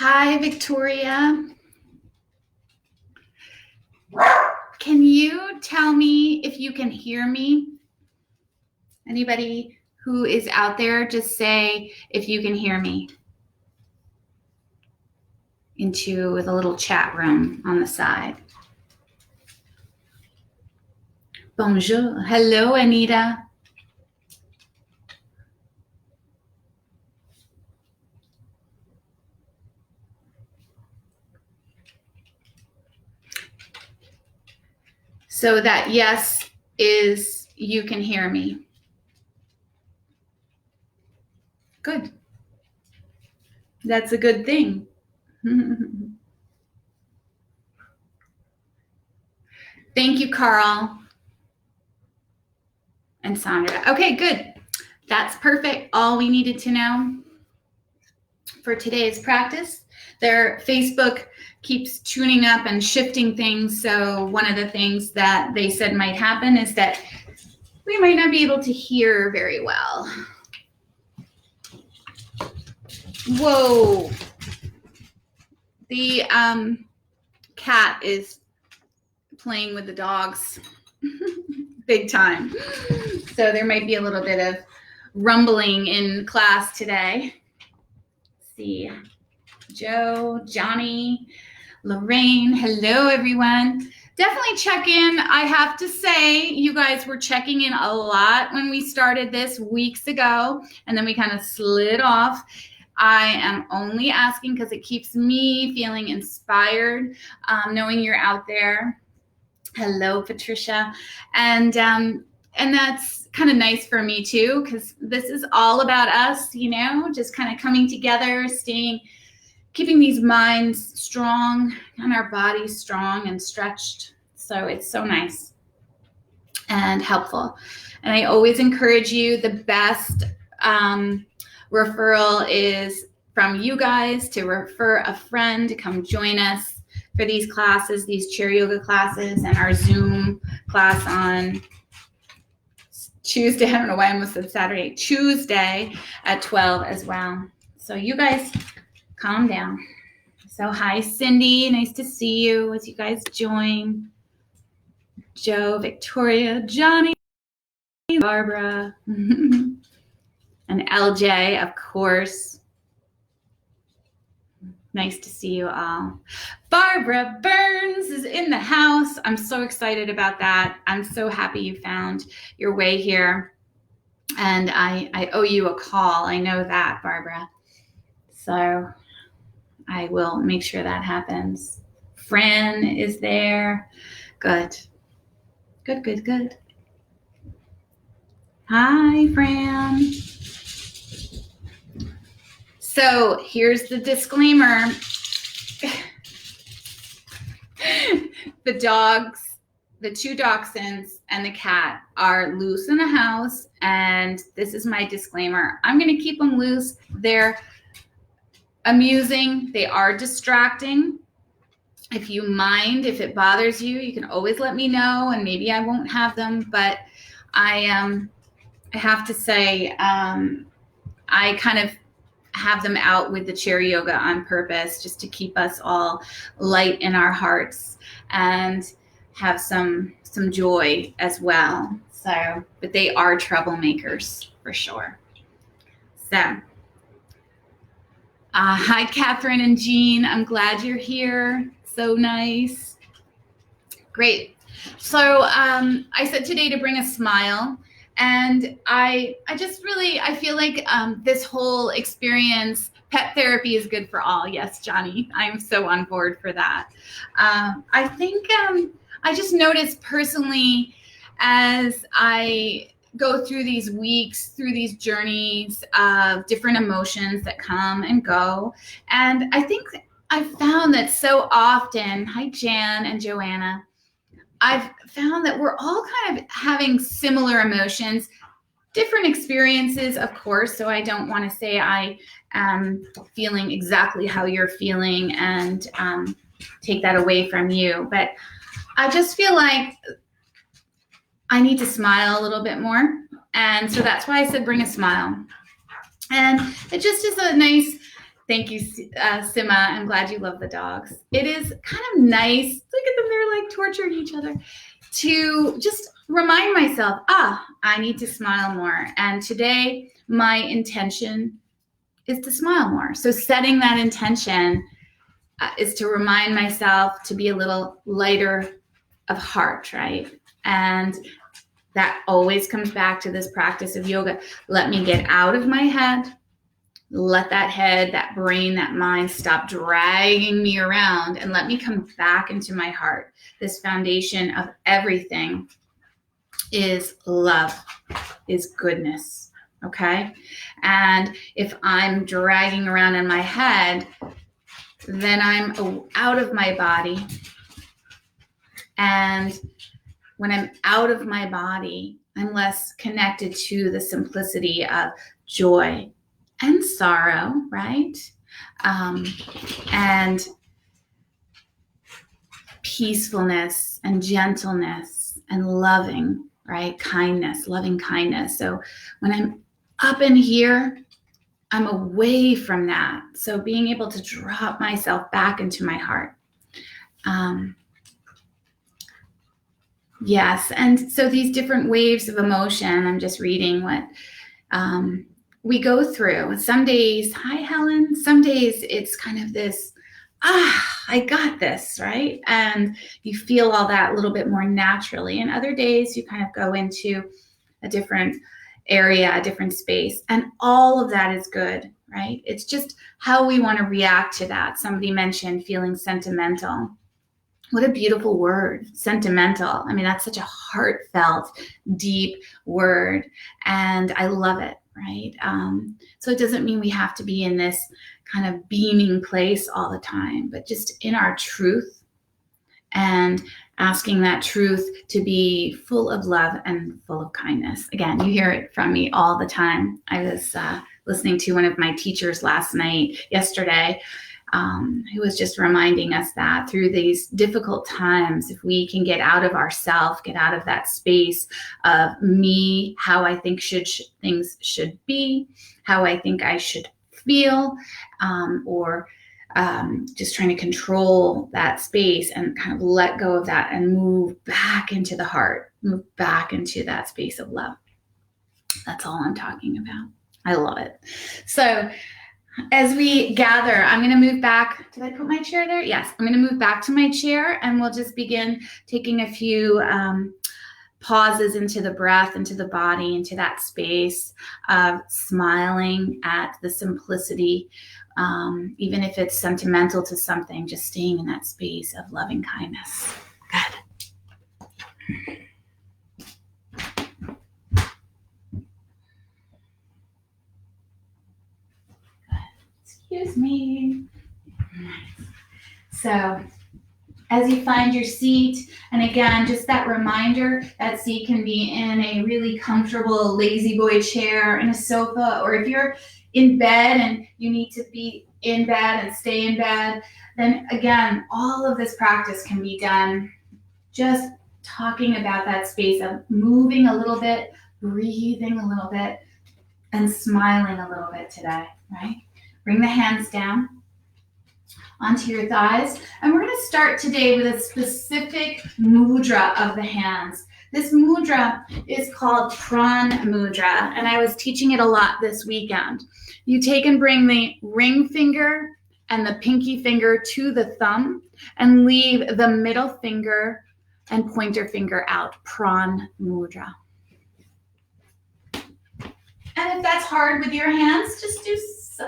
Hi, Victoria. Can you tell me if you can hear me? Anybody who is out there, just say if you can hear me into the little chat room on the side. Bonjour. Hello, Anita. So that yes is you can hear me. Good. That's a good thing. Thank you, Carl and Sandra. Okay, good. That's perfect. All we needed to know for today's practice. Their Facebook keeps tuning up and shifting things. So one of the things that they said might happen is that we might not be able to hear very well. Whoa. The cat is playing with the dogs big time. So there might be a little bit of rumbling in class today. Let's see. Joe, Johnny, Lorraine. Hello, everyone. Definitely check in. I have to say, you guys were checking in a lot when we started this weeks ago, and then we kind of slid off. I am only asking because it keeps me feeling inspired, knowing you're out there. Hello, Patricia. And that's kind of nice for me too, because this is all about us, just kind of coming together, keeping these minds strong and our bodies strong and stretched. So it's so nice and helpful. And I always encourage you, the best referral is from you guys to refer a friend to come join us for these classes, these chair yoga classes, and our Zoom class on Tuesday. I don't know why I almost said Saturday. Tuesday at 12 as well. So you guys calm down. So hi, Cindy. Nice to see you as you guys join. Joe, Victoria, Johnny, Barbara, and LJ, of course. Nice to see you all. Barbara Burns is in the house. I'm so excited about that. I'm so happy you found your way here. And I owe you a call. I know that, Barbara. So I will make sure that happens. Fran is there. Good. Good. Hi, Fran. So here's the disclaimer. The two dachshunds and the cat are loose in the house, and this is my disclaimer. I'm going to keep them loose. They're amusing. They are distracting. If you mind, if it bothers you, you can always let me know, and maybe I won't have them. But I have to say, I kind of have them out with the chair yoga on purpose, just to keep us all light in our hearts and have some joy as well. So, but they are troublemakers for sure. So, hi, Catherine and Jean. I'm glad you're here. So nice. Great. So I said today to bring a smile. And I feel like this whole experience, pet therapy is good for all. Yes, Johnny, I'm so on board for that. I think I just noticed personally as I go through these weeks, through these journeys of different emotions that come and go. And I think I've found that so often, hi, Jan and Joanna, I've found that we're all kind of having similar emotions, different experiences, of course. So I don't want to say I am feeling exactly how you're feeling and take that away from you. But I just feel like I need to smile a little bit more. And so that's why I said bring a smile. And it just is a nice Thank you, Sima. I'm glad you love the dogs. It is kind of nice. Look at them. They're like torturing each other. To just remind myself, I need to smile more. And today, my intention is to smile more. So setting that intention is to remind myself to be a little lighter of heart, right? And that always comes back to this practice of yoga. Let me get out of my head. Let that head, that brain, that mind stop dragging me around and let me come back into my heart. This foundation of everything is love, is goodness, okay? And if I'm dragging around in my head, then I'm out of my body. And when I'm out of my body, I'm less connected to the simplicity of joy and sorrow, right? And peacefulness and gentleness and loving, right? Kindness, loving kindness. So when I'm up in here, I'm away from that. So being able to drop myself back into my heart. Yes, and so these different waves of emotion, I'm just reading what we go through. Some days, hi Helen, some days it's kind of this, I got this, right? And you feel all that a little bit more naturally. And other days you kind of go into a different area, a different space. And all of that is good, right? It's just how we want to react to that. Somebody mentioned feeling sentimental. What a beautiful word, sentimental. I mean, that's such a heartfelt, deep word. And I love it, right? So it doesn't mean we have to be in this kind of beaming place all the time, but just in our truth and asking that truth to be full of love and full of kindness. Again, you hear it from me all the time. I was listening to one of my teachers yesterday, who was just reminding us that through these difficult times, if we can get out of ourself, get out of that space of me, how I think things should be, how I think I should feel, or just trying to control that space and kind of let go of that and move back into the heart, move back into that space of love. That's all I'm talking about. I love it. So as we gather, I'm going to move back. Did I put my chair there? Yes, I'm going to move back to my chair and we'll just begin taking a few pauses into the breath, into the body, into that space of smiling at the simplicity, even if it's sentimental to something, just staying in that space of loving kindness. Good. Excuse me. So as you find your seat, and again, just that reminder, that seat can be in a really comfortable lazy boy chair, in a sofa, or if you're in bed and you need to be in bed and stay in bed, then again, all of this practice can be done just talking about that space of moving a little bit, breathing a little bit, and smiling a little bit today, right? Bring the hands down onto your thighs. And we're going to start today with a specific mudra of the hands. This mudra is called Pran Mudra, and I was teaching it a lot this weekend. You take and bring the ring finger and the pinky finger to the thumb and leave the middle finger and pointer finger out. Pran Mudra. And if that's hard with your hands, just do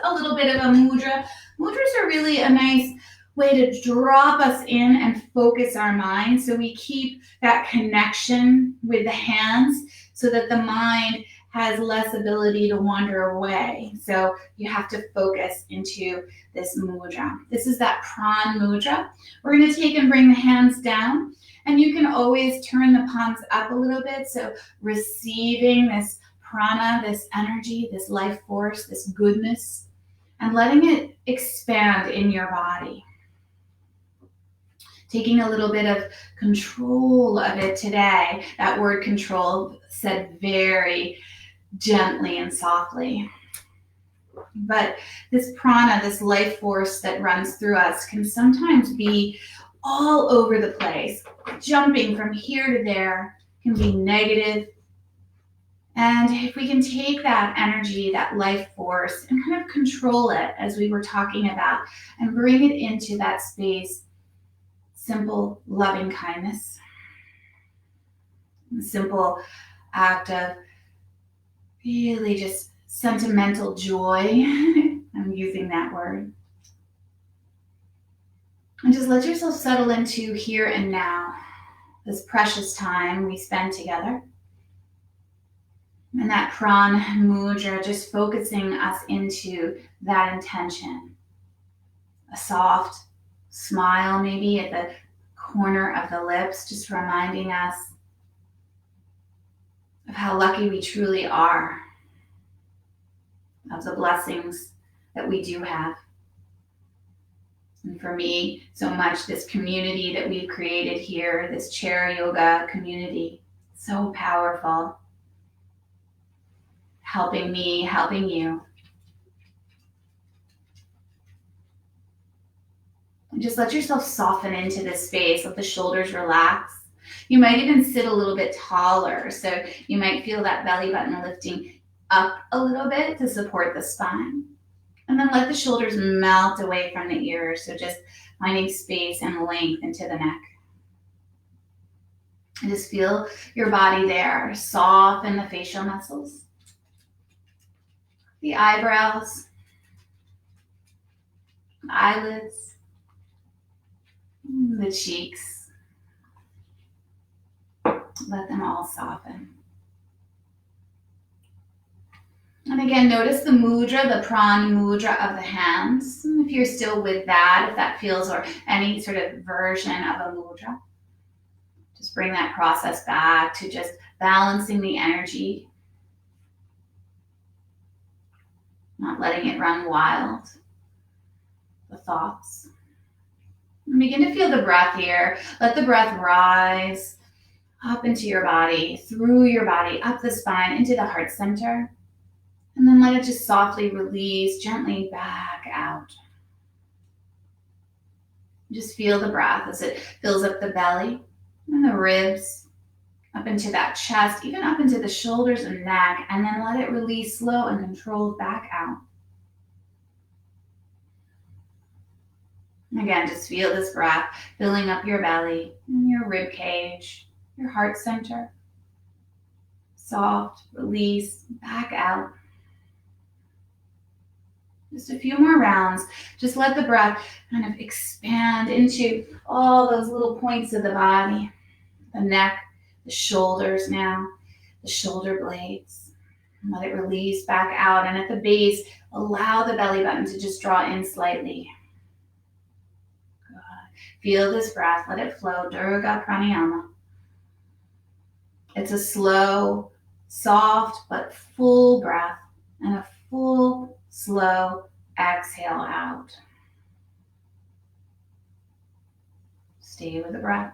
a little bit of a mudra. Mudras are really a nice way to drop us in and focus our mind, so we keep that connection with the hands so that the mind has less ability to wander away. So you have to focus into this mudra. This is that Pran Mudra. We're going to take and bring the hands down, and you can always turn the palms up a little bit, so receiving this prana, this energy, this life force, this goodness, and letting it expand in your body. Taking a little bit of control of it today. That word control said very gently and softly. But this prana, this life force that runs through us, can sometimes be all over the place, jumping from here to there, can be negative. And if we can take that energy, that life force, and kind of control it, as we were talking about, and bring it into that space, simple, loving kindness, a simple act of really just sentimental joy. I'm using that word. And just let yourself settle into here and now, this precious time we spend together. And that prana mudra, just focusing us into that intention. A soft smile maybe at the corner of the lips, just reminding us of how lucky we truly are, of the blessings that we do have. And for me, so much this community that we've created here, this chair yoga community, so powerful. Helping me, helping you. And just let yourself soften into this space. Let the shoulders relax. You might even sit a little bit taller. So you might feel that belly button lifting up a little bit to support the spine. And then let the shoulders melt away from the ears. So just finding space and length into the neck. And just feel your body there. Soften the facial muscles. The eyebrows. Eyelids. The cheeks. Let them all soften. And again, notice the mudra, the prana mudra of the hands. If you're still with that, if that feels, or any sort of version of a mudra, just bring that process back to just balancing the energy, not letting it run wild, the thoughts. And begin to feel the breath here. Let the breath rise up into your body, through your body, up the spine, into the heart center. And then let it just softly release, gently back out. Just feel the breath as it fills up the belly and the ribs, up into that chest, even up into the shoulders and neck, and then let it release slow and controlled back out. Again, just feel this breath filling up your belly and your rib cage, your heart center. Soft, release, back out. Just a few more rounds. Just let the breath kind of expand into all those little points of the body. The neck, the shoulders now, the shoulder blades. And let it release back out. And at the base, allow the belly button to just draw in slightly. Good. Feel this breath. Let it flow. Durga Pranayama. It's a slow, soft, but full breath. And a full, slow exhale out. Stay with the breath.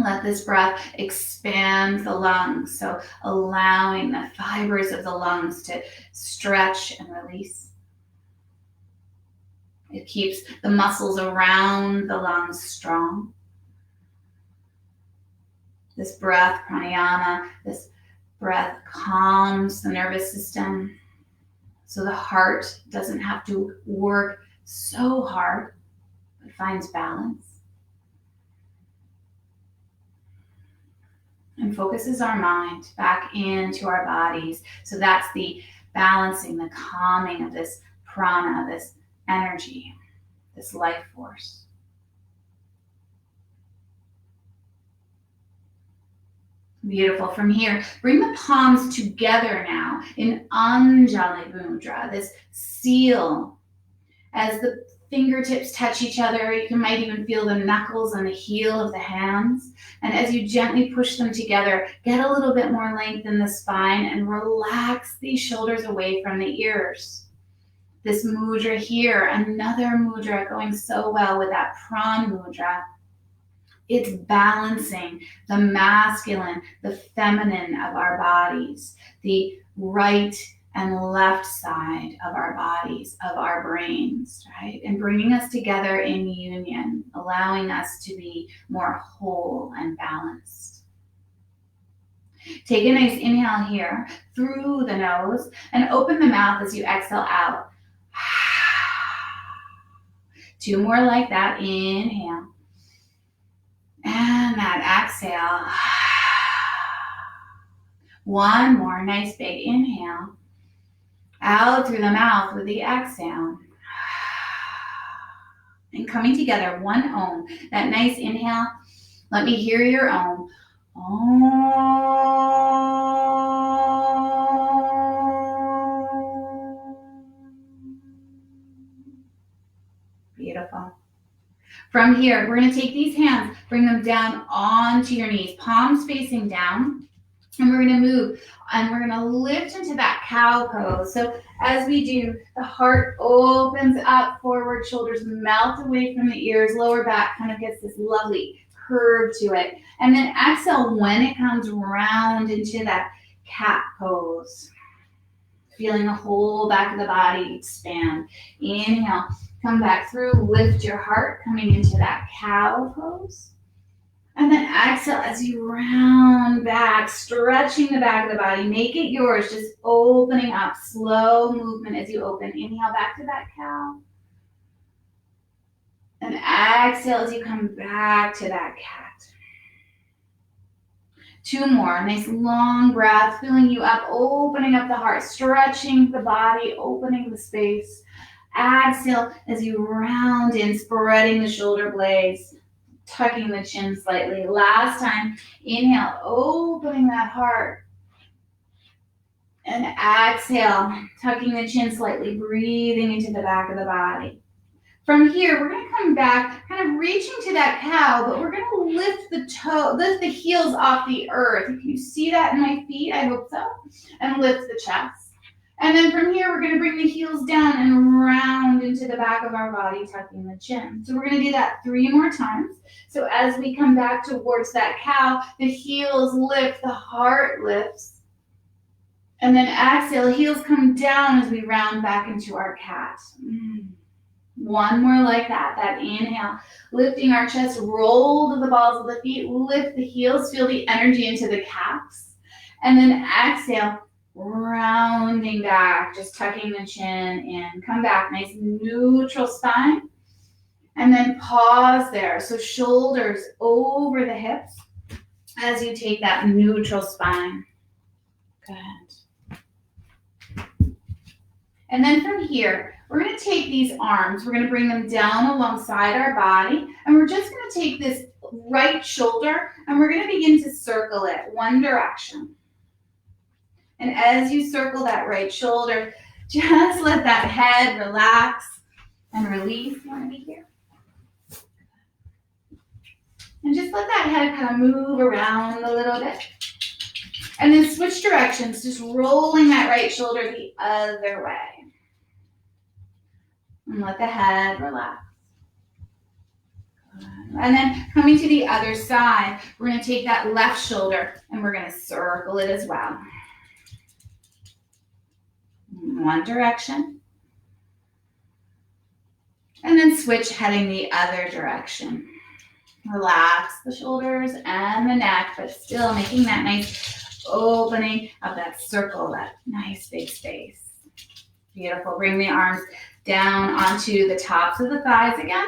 Let this breath expand the lungs. So allowing the fibers of the lungs to stretch and release. It keeps the muscles around the lungs strong. This breath, pranayama, this breath calms the nervous system. So the heart doesn't have to work so hard, but finds balance. And focuses our mind back into our bodies. So that's the balancing, the calming of this prana, this energy, this life force. Beautiful. From here, bring the palms together now in Anjali Mudra, this seal. As the fingertips touch each other, you might even feel the knuckles and the heel of the hands. And as you gently push them together, get a little bit more length in the spine and relax these shoulders away from the ears. This mudra here, another mudra going so well with that prana mudra, It's balancing the masculine, the feminine of our bodies, the right and left side of our bodies, of our brains, right? And bringing us together in union, allowing us to be more whole and balanced. Take a nice inhale here through the nose and open the mouth as you exhale out. 2 more like that. Inhale. And that exhale. 1 more. Nice big inhale. Out through the mouth with the exhale. And coming together, 1 Om. That nice inhale. Let me hear your Om. Om. Beautiful. From here, we're going to take these hands, bring them down onto your knees, palms facing down, and we're going to move, and we're going to lift into that cow pose. So as we do, the heart opens up, forward, shoulders melt away from the ears, lower back kind of gets this lovely curve to it. And then exhale when it comes round into that cat pose. Feeling the whole back of the body expand. Inhale. Come back through, lift your heart, coming into that cow pose. And then exhale as you round back, stretching the back of the body. Make it yours, just opening up, slow movement as you open. Inhale back to that cow. And exhale as you come back to that cat. 2 more, nice long breath, filling you up, opening up the heart, stretching the body, opening the space. Exhale as you round in, spreading the shoulder blades, tucking the chin slightly. Last time, inhale, opening that heart. And exhale, tucking the chin slightly, breathing into the back of the body. From here, we're going to come back, kind of reaching to that cow, but we're going to lift the heels off the earth. If you see that in my feet, I hope so. And lift the chest. And then from here, we're going to bring the heels down and round into the back of our body, tucking the chin. So we're going to do that 3 more times. So as we come back towards that cow, the heels lift, the heart lifts. And then exhale, heels come down as we round back into our cat. 1 more like that. That inhale, lifting our chest, roll to the balls of the feet, lift the heels, feel the energy into the calves. And then exhale, rounding back, just tucking the chin in. Come back, nice neutral spine. And then pause there. So shoulders over the hips as you take that neutral spine. Good. And then from here, we're going to take these arms, we're going to bring them down alongside our body, and we're just going to take this right shoulder, and we're going to begin to circle it 1 direction. And as you circle that right shoulder, just let that head relax and release. You want to be here? And just let that head kind of move around a little bit. And then switch directions, just rolling that right shoulder the other way. And let the head relax. And then coming to the other side, we're going to take that left shoulder and we're going to circle it as well. 1 direction. And then switch, heading the other direction. Relax the shoulders and the neck, but still making that nice opening of that circle, that nice big space. Beautiful. Bring the arms down onto the tops of the thighs again.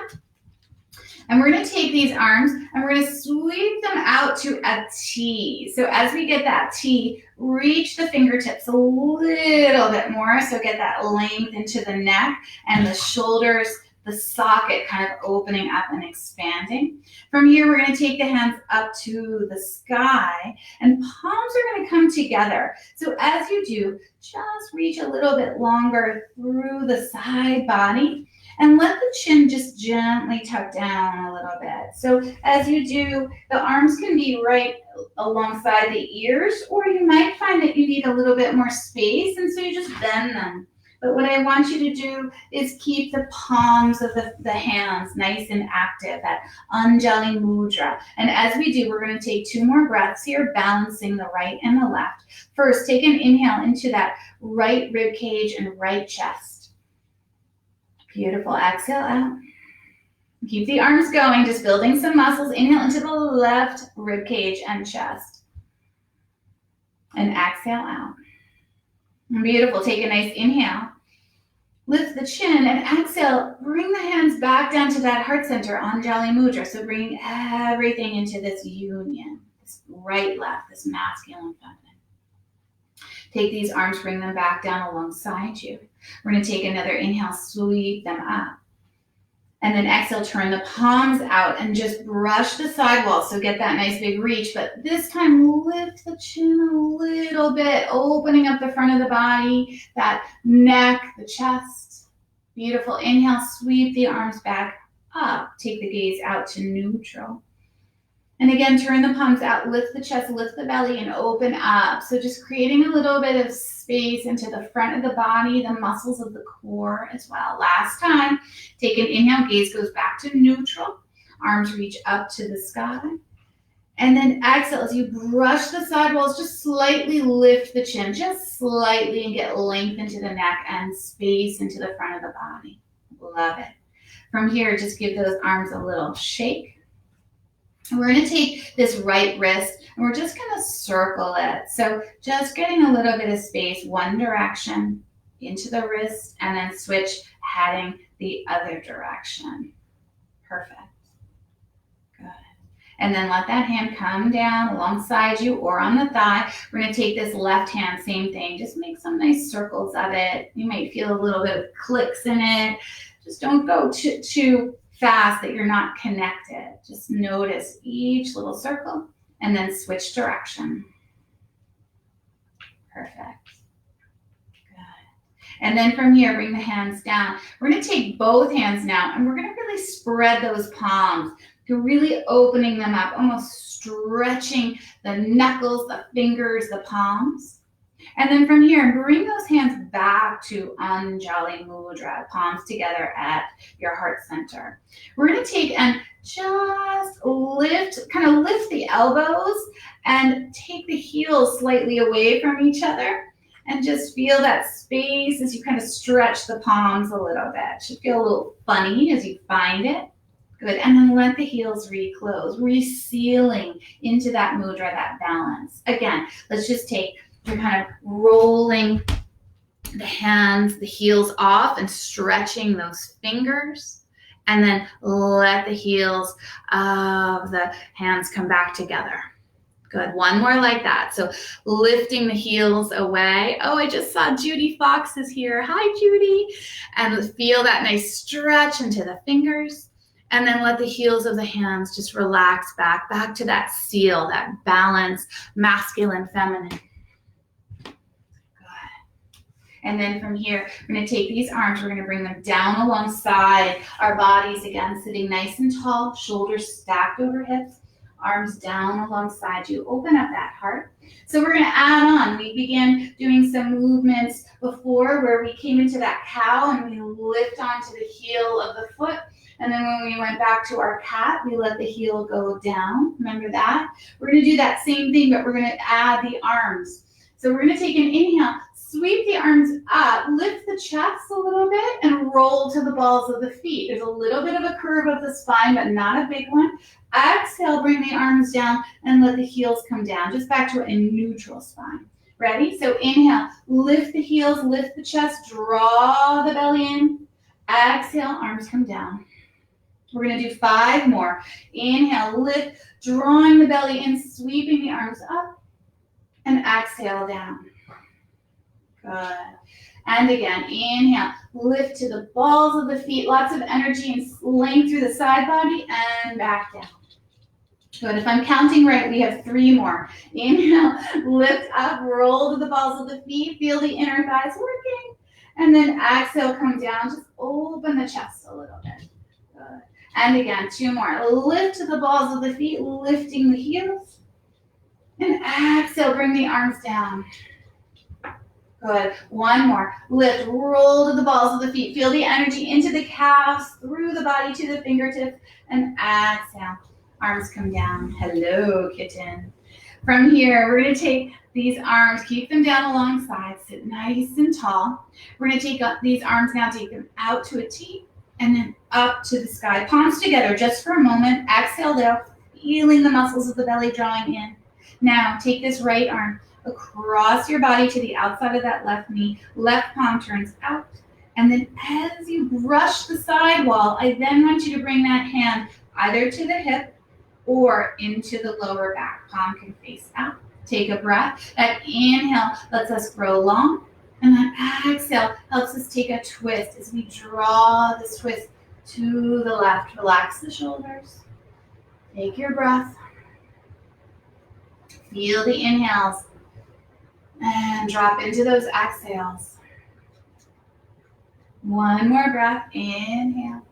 And we're going to take these arms and we're going to sweep them out to a T. So as we get that T, reach the fingertips a little bit more. So get that length into the neck and the shoulders, the socket kind of opening up and expanding. From here, we're going to take the hands up to the sky and palms are going to come together. So as you do, just reach a little bit longer through the side body and let the chin just gently tuck down a little bit. So as you do, the arms can be right alongside the ears, or you might find that you need a little bit more space, and so you just bend them. But what I want you to do is keep the palms of the hands nice and active, that Anjali Mudra. And as we do, we're going to take 2 more breaths here, balancing the right and the left. First, take an inhale into that right rib cage and right chest. Beautiful. Exhale out. Keep the arms going, just building some muscles. Inhale into the left rib cage and chest. And exhale out. Beautiful. Take a nice inhale. Lift the chin and exhale. Bring the hands back down to that heart center, Anjali Mudra. So bringing everything into this union, this right, left, this masculine, feminine. Take these arms, bring them back down alongside you. We're going to take another inhale, sweep them up. And then exhale, turn the palms out and just brush the sidewall. So get that nice big reach, but this time lift the chin a little bit, opening up the front of the body, that neck, the chest. Beautiful. Inhale, sweep the arms back up. Take the gaze out to neutral. And again, turn the palms out, lift the chest, lift the belly, and open up. So just creating a little bit of space into the front of the body, the muscles of the core as well. Last time, take an inhale, gaze goes back to neutral. Arms reach up to the sky. And then exhale, as you brush the sidewalls, just slightly lift the chin, just slightly, and get length into the neck and space into the front of the body. Love it. From here, just give those arms a little shake. And we're going to take this right wrist and we're just going to circle it. So just getting a little bit of space, one direction into the wrist, and then switch, heading the other direction. Perfect. Good. And then let that hand come down alongside you or on the thigh. We're going to take this left hand, same thing. Just make some nice circles of it. You might feel a little bit of clicks in it. Just don't go too fast that you're not connected. Just notice each little circle and then switch direction. Perfect. Good. And then from here, bring the hands down. We're going to take both hands now and we're going to really spread those palms. You're really opening them up, almost stretching the knuckles, the fingers, the palms. And then from here, bring those hands back to Anjali Mudra, palms together at your heart center. We're going to take and just lift the elbows and take the heels slightly away from each other. And just feel that space as you kind of stretch the palms a little bit. It should feel a little funny as you find it. Good. And then let the heels reclose, resealing into that mudra, that balance. Again, let's just take, you're kind of rolling the hands, the heels off and stretching those fingers. And then let the heels of the hands come back together. Good. One more like that. So lifting the heels away. Oh, I just saw Judy Fox is here. Hi, Judy. And feel that nice stretch into the fingers. And then let the heels of the hands just relax back to that seal, that balance, masculine, feminine. Good. And then from here, we're going to take these arms, we're going to bring them down alongside our bodies again, sitting nice and tall, shoulders stacked over hips, arms down alongside you. Open up that heart. So we're going to add on. We began doing some movements before where we came into that cow and we lift onto the heel of the foot. And then when we went back to our cat, we let the heel go down. Remember that? We're going to do that same thing, but we're going to add the arms. So we're going to take an inhale, sweep the arms up, lift the chest a little bit, and roll to the balls of the feet. There's a little bit of a curve of the spine, but not a big one. Exhale, bring the arms down, and let the heels come down, just back to a neutral spine. Ready? So inhale, lift the heels, lift the chest, draw the belly in. Exhale, arms come down. We're going to do 5 more. Inhale, lift, drawing the belly in, sweeping the arms up, and exhale down. Good. And again, inhale, lift to the balls of the feet, lots of energy and length through the side body, and back down. Good. If I'm counting right, we have 3 more. Inhale, lift up, roll to the balls of the feet, feel the inner thighs working, and then exhale, come down, just open the chest a little bit. Good. And again, 2 more. Lift to the balls of the feet, lifting the heels. And exhale, bring the arms down. Good. One more. Lift, roll to the balls of the feet. Feel the energy into the calves, through the body to the fingertips, and exhale. Arms come down. Hello, kitten. From here, we're going to take these arms, keep them down alongside, sit nice and tall. We're going to take up these arms now, take them out to a T, and then up to the sky. Palms together just for a moment. Exhale lift, feeling the muscles of the belly drawing in. Now, take this right arm across your body to the outside of that left knee. Left palm turns out. And then as you brush the side wall, I then want you to bring that hand either to the hip or into the lower back. Palm can face out. Take a breath. That inhale lets us grow long. And that exhale helps us take a twist as we draw this twist to the left. Relax the shoulders. Take your breath. Feel the inhales. And drop into those exhales. One more breath. Inhale.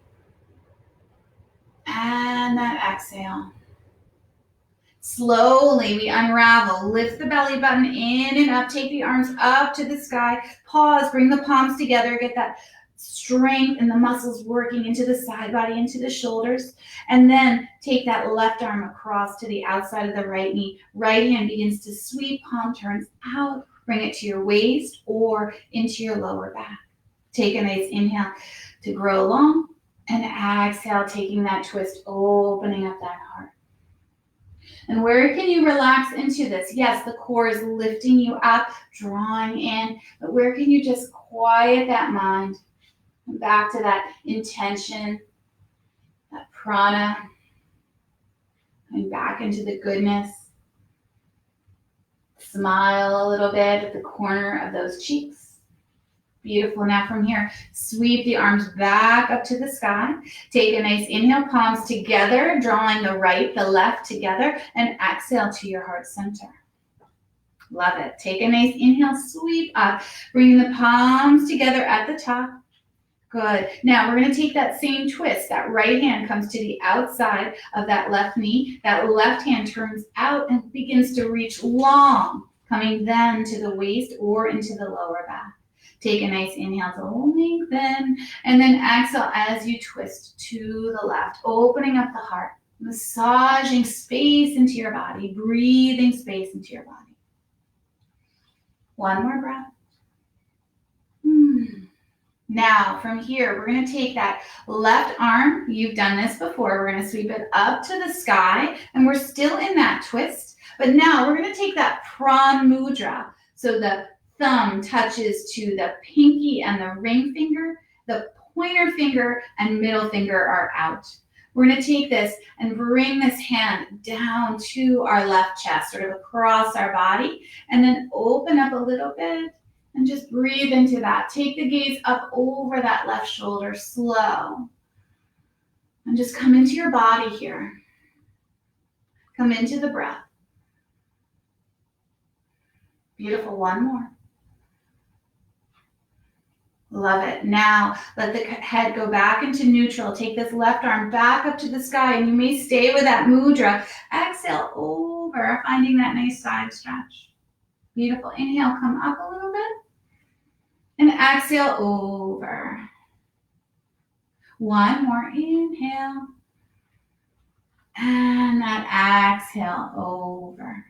And that exhale. Slowly we unravel. Lift the belly button in and up. Take the arms up to the sky. Pause. Bring the palms together. Get that strength and the muscles working into the side body, into the shoulders. And then take that left arm across to the outside of the right knee. Right hand begins to sweep. Palm turns out. Bring it to your waist or into your lower back. Take a nice inhale to grow long. And exhale, taking that twist, opening up that heart. And where can you relax into this? Yes, the core is lifting you up, drawing in, but where can you just quiet that mind? Back to that intention, that prana, and back into the goodness. Smile a little bit at the corner of those cheeks. Beautiful. Now from here, sweep the arms back up to the sky. Take a nice inhale, palms together, drawing the right, the left together, and exhale to your heart center. Love it. Take a nice inhale, sweep up, bring the palms together at the top. Good. Now we're going to take that same twist. That right hand comes to the outside of that left knee. That left hand turns out and begins to reach long, coming then to the waist or into the lower back. Take a nice inhale to lengthen, and then exhale as you twist to the left, opening up the heart, massaging space into your body, breathing space into your body. One more breath. Now, from here, we're going to take that left arm. You've done this before. We're going to sweep it up to the sky, and we're still in that twist. But now we're going to take that pran mudra. So the thumb touches to the pinky and the ring finger. The pointer finger and middle finger are out. We're going to take this and bring this hand down to our left chest, sort of across our body, and then open up a little bit and just breathe into that. Take the gaze up over that left shoulder, slow. And just come into your body here. Come into the breath. Beautiful. One more. Love it. Now, let the head go back into neutral. Take this left arm back up to the sky, and you may stay with that mudra. Exhale over, finding that nice side stretch. Beautiful. Inhale, come up a little bit. And exhale over. One more inhale. And that exhale over.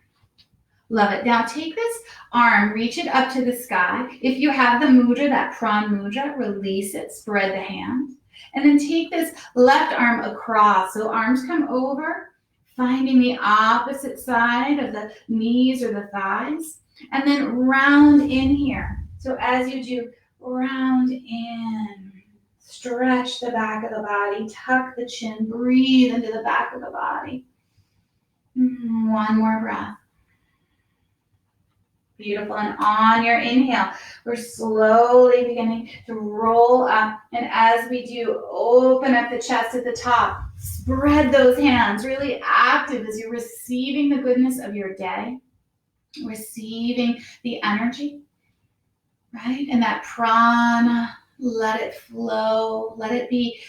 Love it. Now take this arm, reach it up to the sky. If you have the mudra, that pran mudra, release it, spread the hand. And then take this left arm across. So arms come over, finding the opposite side of the knees or the thighs. And then round in here. So as you do, round in. Stretch the back of the body, tuck the chin, breathe into the back of the body. One more breath. Beautiful. And on your inhale, we're slowly beginning to roll up. And as we do, open up the chest at the top. Spread those hands, really active as you're receiving the goodness of your day, receiving the energy, right? And that prana, let it flow. Let it be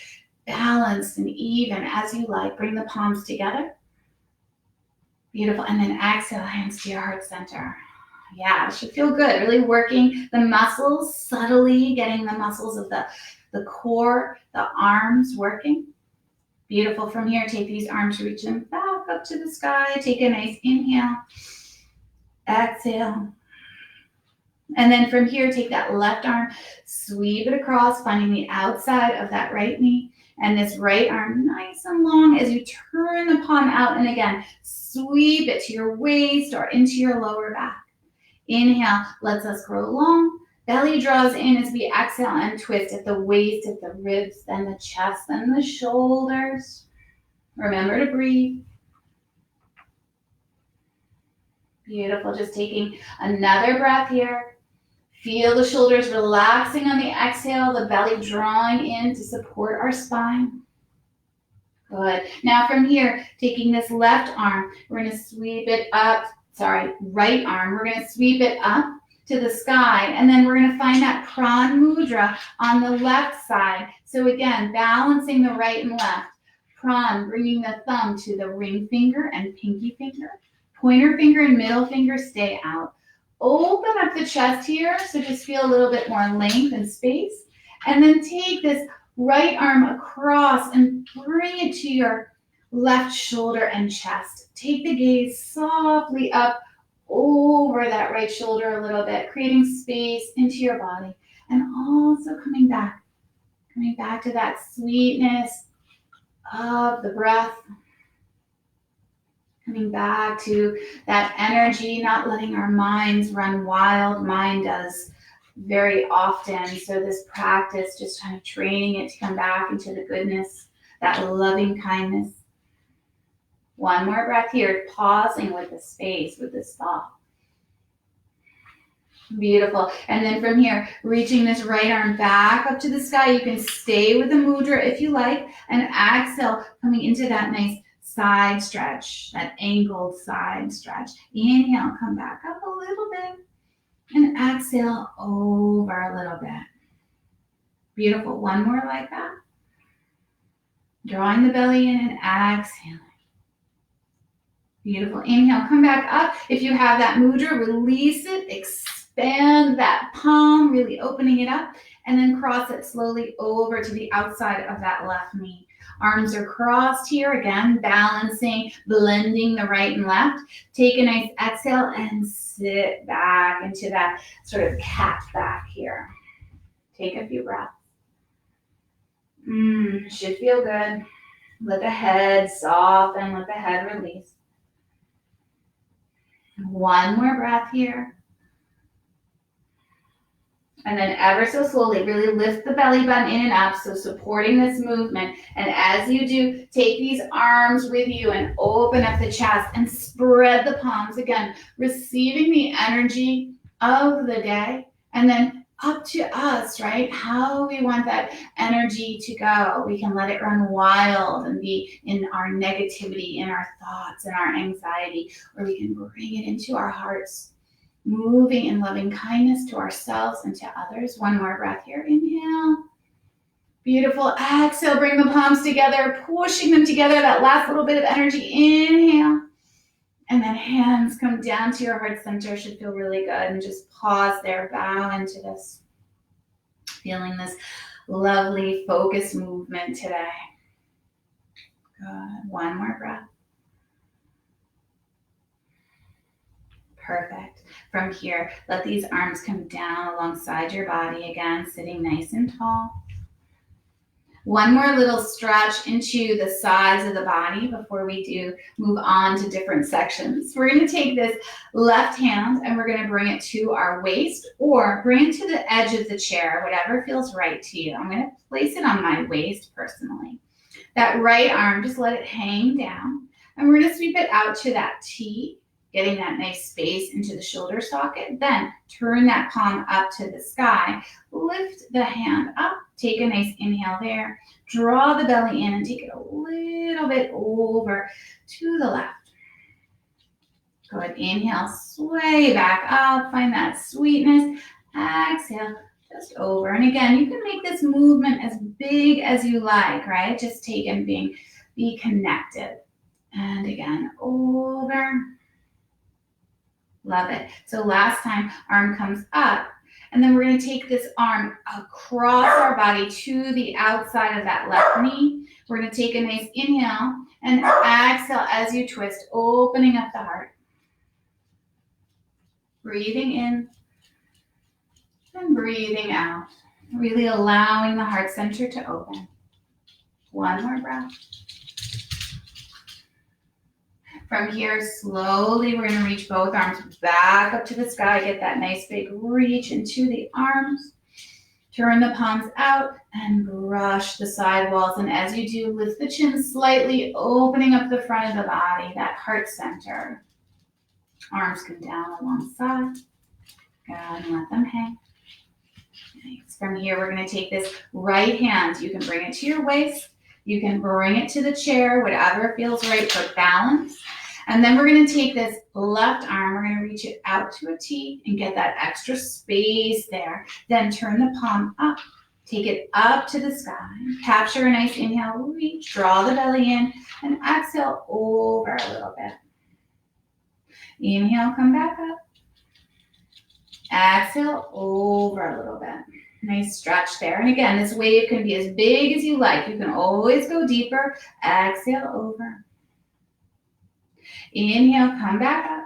balanced and even as you like. Bring the palms together. Beautiful. And then exhale, hands to your heart center. Yeah, it should feel good. Really working the muscles, subtly getting the muscles of the core, the arms working. Beautiful. From here, take these arms, reach them back up to the sky. Take a nice inhale, exhale. And then from here, take that left arm, sweep it across, finding the outside of that right knee. And this right arm nice and long as you turn the palm out. And again, sweep it to your waist or into your lower back. Inhale, lets us grow long. Belly draws in as we exhale and twist at the waist, at the ribs, then the chest, then the shoulders. Remember to breathe. Beautiful. Just taking another breath here. Feel the shoulders relaxing on the exhale, the belly drawing in to support our spine. Good. Now from here, taking this left arm, we're going to sweep it up. Right arm. We're going to sweep it up to the sky, and then we're going to find that Pran Mudra on the left side. So again, balancing the right and left. Pran, bringing the thumb to the ring finger and pinky finger. Pointer finger and middle finger stay out. Open up the chest here, so just feel a little bit more length and space. And then take this right arm across and bring it to your left shoulder and chest. Take the gaze softly up over that right shoulder a little bit, creating space into your body. And also coming back to that sweetness of the breath. Coming back to that energy, not letting our minds run wild. Mind does very often. So this practice, just kind of training it to come back into the goodness, that loving kindness. One more breath here, pausing with the space, with this thought. Beautiful. And then from here, reaching this right arm back up to the sky. You can stay with the mudra if you like, and exhale, coming into that nice side stretch, that angled side stretch. Inhale, come back up a little bit, and exhale over a little bit. Beautiful. One more like that. Drawing the belly in and exhaling. Beautiful. Inhale, come back up. If you have that mudra, release it, expand that palm, really opening it up, and then cross it slowly over to the outside of that left knee. Arms are crossed here, again, balancing, blending the right and left. Take a nice exhale and sit back into that sort of cat back here. Take a few breaths. Should feel good. Let the head soften, let the head release. One more breath here. And then ever so slowly, really lift the belly button in and up, so supporting this movement. And as you do, take these arms with you and open up the chest and spread the palms. Again, receiving the energy of the day. And then up to us, right? How we want that energy to go. We can let it run wild and be in our negativity, in our thoughts, and our anxiety, or we can bring it into our hearts. Moving in loving kindness to ourselves and to others. One more breath here. Inhale. Beautiful. Exhale. Bring the palms together, pushing them together. That last little bit of energy. Inhale. And then hands come down to your heart center. Should feel really good. And just pause there. Bow into this. Feeling this lovely focused movement today. Good. One more breath. Perfect. From here, let these arms come down alongside your body again, sitting nice and tall. One more little stretch into the sides of the body before we do move on to different sections. We're going to take this left hand and we're going to bring it to our waist, or bring it to the edge of the chair, whatever feels right to you. I'm going to place it on my waist personally. That right arm, just let it hang down. And we're going to sweep it out to that T, getting that nice space into the shoulder socket. Then turn that palm up to the sky. Lift the hand up. Take a nice inhale there. Draw the belly in and take it a little bit over to the left. Good. Inhale, sway back up. Find that sweetness. Exhale, just over. And again, you can make this movement as big as you like, right? Just take and be connected. And again, over. Love it. So last time, arm comes up. And then we're going to take this arm across our body to the outside of that left knee. We're going to take a nice inhale and exhale as you twist, opening up the heart. Breathing in and breathing out. Really allowing the heart center to open. One more breath. From here, slowly, we're going to reach both arms back up to the sky. Get that nice big reach into the arms. Turn the palms out and brush the side walls. And as you do, lift the chin slightly, opening up the front of the body, that heart center. Arms come down alongside. Good, and let them hang. Nice. From here, we're going to take this right hand. You can bring it to your waist. You can bring it to the chair, whatever feels right for balance. And then we're going to take this left arm, we're going to reach it out to a T and get that extra space there. Then turn the palm up, take it up to the sky. Capture a nice inhale, reach, draw the belly in, and exhale over a little bit. Inhale, come back up. Exhale over a little bit. Nice stretch there. And again, this wave can be as big as you like. You can always go deeper. Exhale over. Inhale, come back up.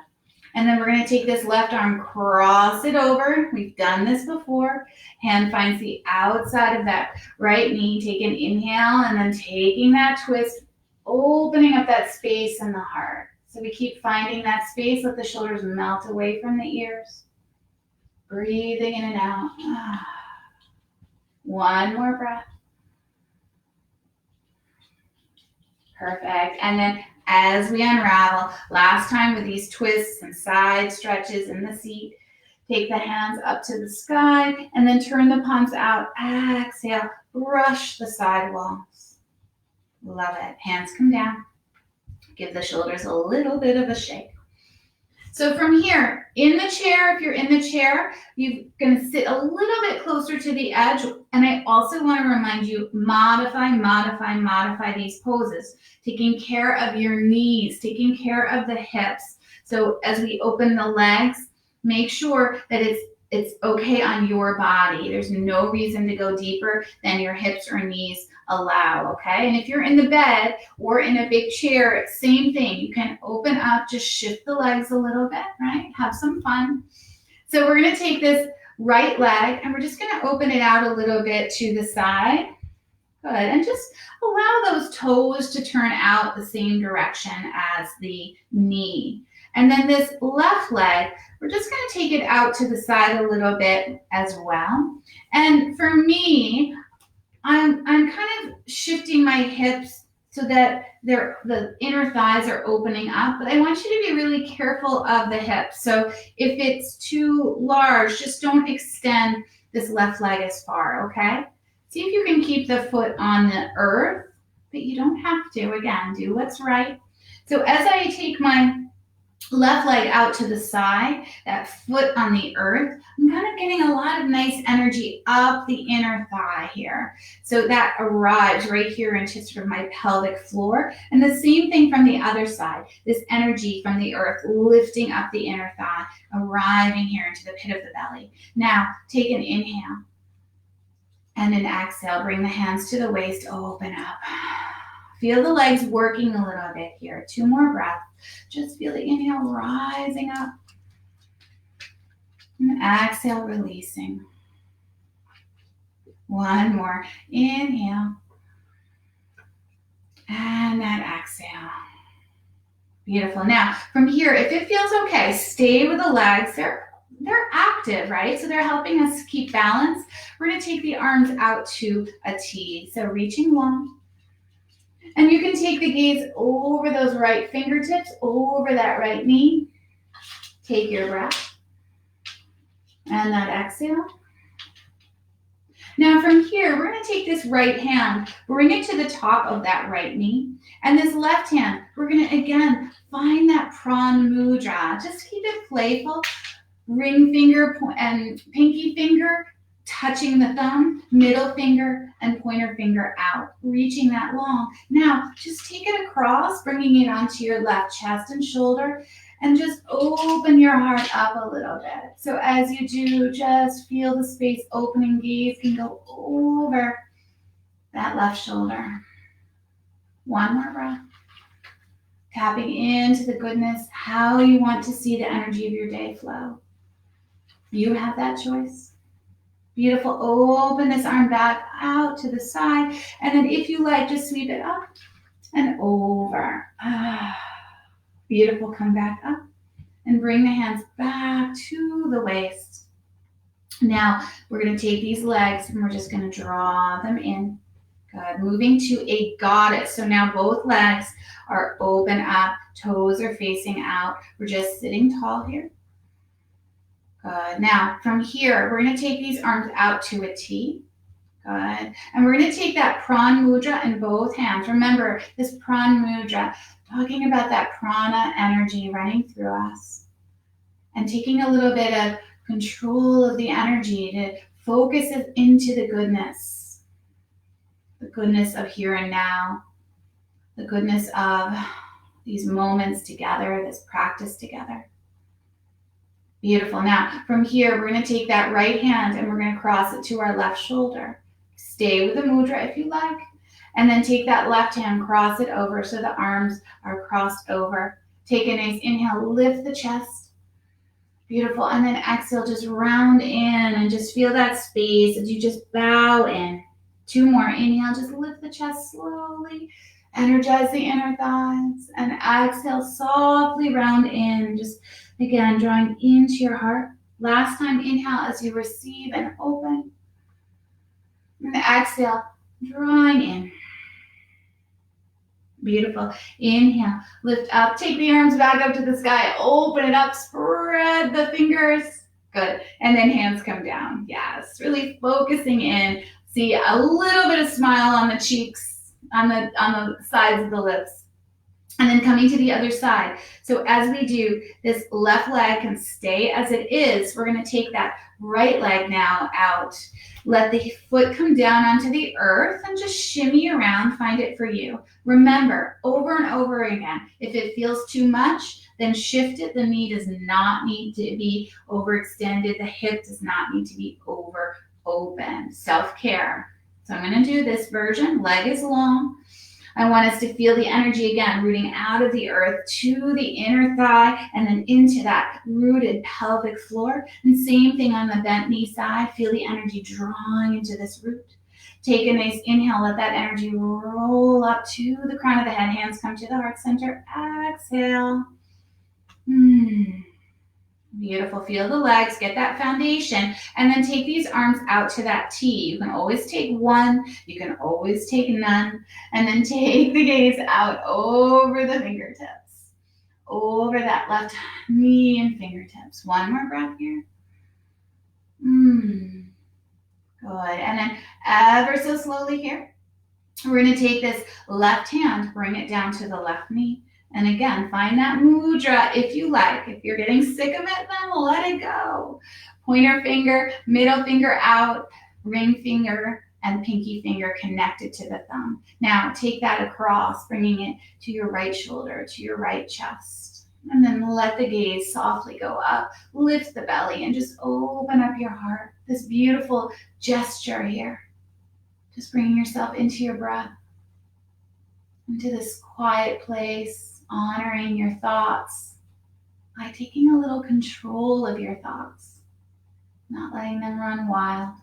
And then we're going to take this left arm, cross it over. We've done this before. Hand finds the outside of that right knee. Take an inhale and then taking that twist, opening up that space in the heart. So we keep finding that space. Let the shoulders melt away from the ears. Breathing in and out. One more breath. Perfect. And then as we unravel, last time with these twists and side stretches in the seat, take the hands up to the sky and then turn the palms out. Exhale, brush the side walls. Love it. Hands come down. Give the shoulders a little bit of a shake. So from here, in the chair, if you're in the chair, you're going to sit a little bit closer to the edge. And I also want to remind you, modify these poses. Taking care of your knees, taking care of the hips. So as we open the legs, make sure that it's okay on your body. There's no reason to go deeper than your hips or knees allow, okay? And if you're in the bed or in a big chair, same thing. You can open up, just shift the legs a little bit, right? Have some fun. So we're going to take this right leg and we're just going to open it out a little bit to the side. Good. And just allow those toes to turn out the same direction as the knee. And then this left leg, we're just going to take it out to the side a little bit as well. And for me, I'm kind of shifting my hips so that the inner thighs are opening up, but I want you to be really careful of the hips. So if it's too large, just don't extend this left leg as far, okay? See if you can keep the foot on the earth, but you don't have to. Again, do what's right. So as I take my left leg out to the side, that foot on the earth, I'm kind of getting a lot of nice energy up the inner thigh here. So that arrives right here into sort of my pelvic floor. And the same thing from the other side, this energy from the earth lifting up the inner thigh, arriving here into the pit of the belly. Now, take an inhale and an exhale. Bring the hands to the waist, open up. Feel the legs working a little bit here. 2 more breaths. Just feel the inhale rising up. And exhale, releasing. 1 more. Inhale. And then exhale. Beautiful. Now, from here, if it feels okay, stay with the legs. They're active, right? So they're helping us keep balance. We're going to take the arms out to a T. So reaching long. And you can take the gaze over those right fingertips, over that right knee. Take your breath. And that exhale. Now from here, we're going to take this right hand, bring it to the top of that right knee. And this left hand, we're going to, again, find that prawn mudra. Just keep it playful. Ring finger and pinky finger touching the thumb, middle finger and pointer finger out, reaching that long. Now, just take it across, bringing it onto your left chest and shoulder, And just open your heart up a little bit. So as you do, just feel the space opening. Gaze can go over that left shoulder. One more breath. Tapping into the goodness, how you want to see the energy of your day flow. You have that choice. Beautiful. Open this arm back out to the side. And then if you like, just sweep it up and over. Beautiful. Come back up and bring the hands back to the waist. Now we're going to take these legs and we're just going to draw them in. Good. Moving to a goddess. So now both legs are open up, toes are facing out. We're just sitting tall here. Good. Now from here, we're going to take these arms out to a T. Good. And we're going to take that Pran Mudra in both hands. Remember, this Pran Mudra, talking about that prana energy running through us and taking a little bit of control of the energy to focus it into the goodness of here and now, the goodness of these moments together, this practice together. Beautiful. Now, from here, we're going to take that right hand and we're going to cross it to our left shoulder. Stay with the mudra if you like. And then take that left hand, cross it over so the arms are crossed over. Take a nice inhale, lift the chest. Beautiful. And then exhale, just round in and just feel that space as you just bow in. 2 more. Inhale, just lift the chest slowly. Energize the inner thighs. And exhale, softly round in. Just, again, drawing into your heart. Last time, inhale as you receive and open. And exhale, drawing in. Beautiful. Inhale, lift up. Take the arms back up to the sky. Open it up. Spread the fingers. Good. And then hands come down. Yes. Really focusing in. See a little bit of smile on the cheeks, on the sides of the lips. And then coming to the other side. So as we do, this left leg can stay as it is. We're going to take that right leg now out. Let the foot come down onto the earth and just shimmy around. Find it for you. Remember, over and over again, if it feels too much, then shift it. The knee does not need to be overextended. The hip does not need to be over open. Self-care. So I'm going to do this version. Leg is long. I want us to feel the energy again, rooting out of the earth to the inner thigh and then into that rooted pelvic floor. And same thing on the bent knee side. Feel the energy drawing into this root. Take a nice inhale. Let that energy roll up to the crown of the head. Hands come to the heart center. Exhale. Beautiful. Feel the legs, get that foundation, and then take these arms out to that T. You can always take one, you can always take none, and then take the gaze out over the fingertips, over that left knee and fingertips. One more breath here. Good. And then ever so slowly here, we're going to take this left hand, bring it down to the left knee. And again, find that mudra if you like. If you're getting sick of it, then let it go. Pointer finger, middle finger out, ring finger, and pinky finger connected to the thumb. Now take that across, bringing it to your right shoulder, to your right chest. And then let the gaze softly go up. Lift the belly and just open up your heart. This beautiful gesture here. Just bringing yourself into your breath, into this quiet place. Honoring your thoughts by taking a little control of your thoughts, not letting them run wild.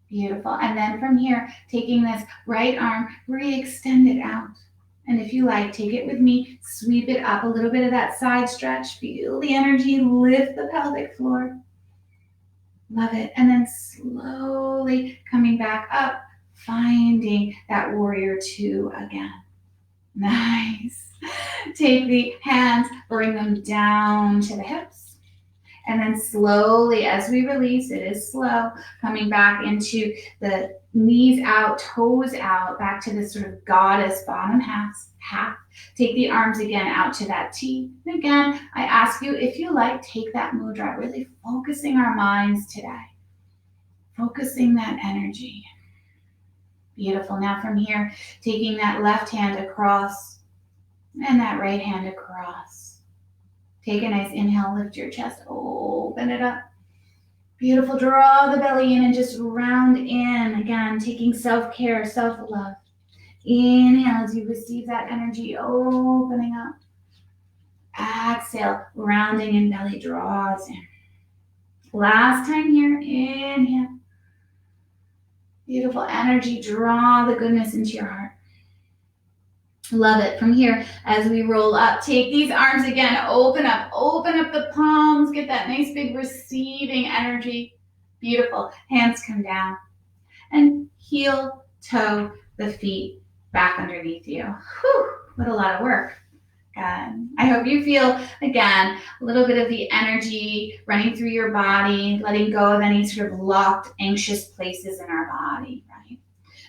Beautiful. And then from here, taking this right arm, re-extend it out. And if you like, take it with me, sweep it up, a little bit of that side stretch. Feel the energy, lift the pelvic floor. Love it. And then slowly coming back up, finding that warrior 2 again. Nice. Take the hands, bring them down to the hips. And then slowly, as we release, it is slow, coming back into the knees out, toes out, back to this sort of goddess bottom half. Take the arms again out to that T. And again, I ask you, if you like, take that mudra, really focusing our minds today. Focusing that energy. Beautiful. Now from here, taking that left hand across and that right hand across. Take a nice inhale, lift your chest, open it up. Beautiful, draw the belly in and just round in. Again, taking self-care, self-love. Inhale as you receive that energy, opening up. Exhale, rounding in, belly draws in. Last time here, inhale. Beautiful energy, draw the goodness into your heart. Love it. From here, as we roll up, take these arms again, open up the palms, get that nice big receiving energy. Beautiful. Hands come down. And heel, toe, the feet back underneath you. Whew, what a lot of work. Good. I hope you feel, again, a little bit of the energy running through your body, letting go of any sort of locked, anxious places in our body, right?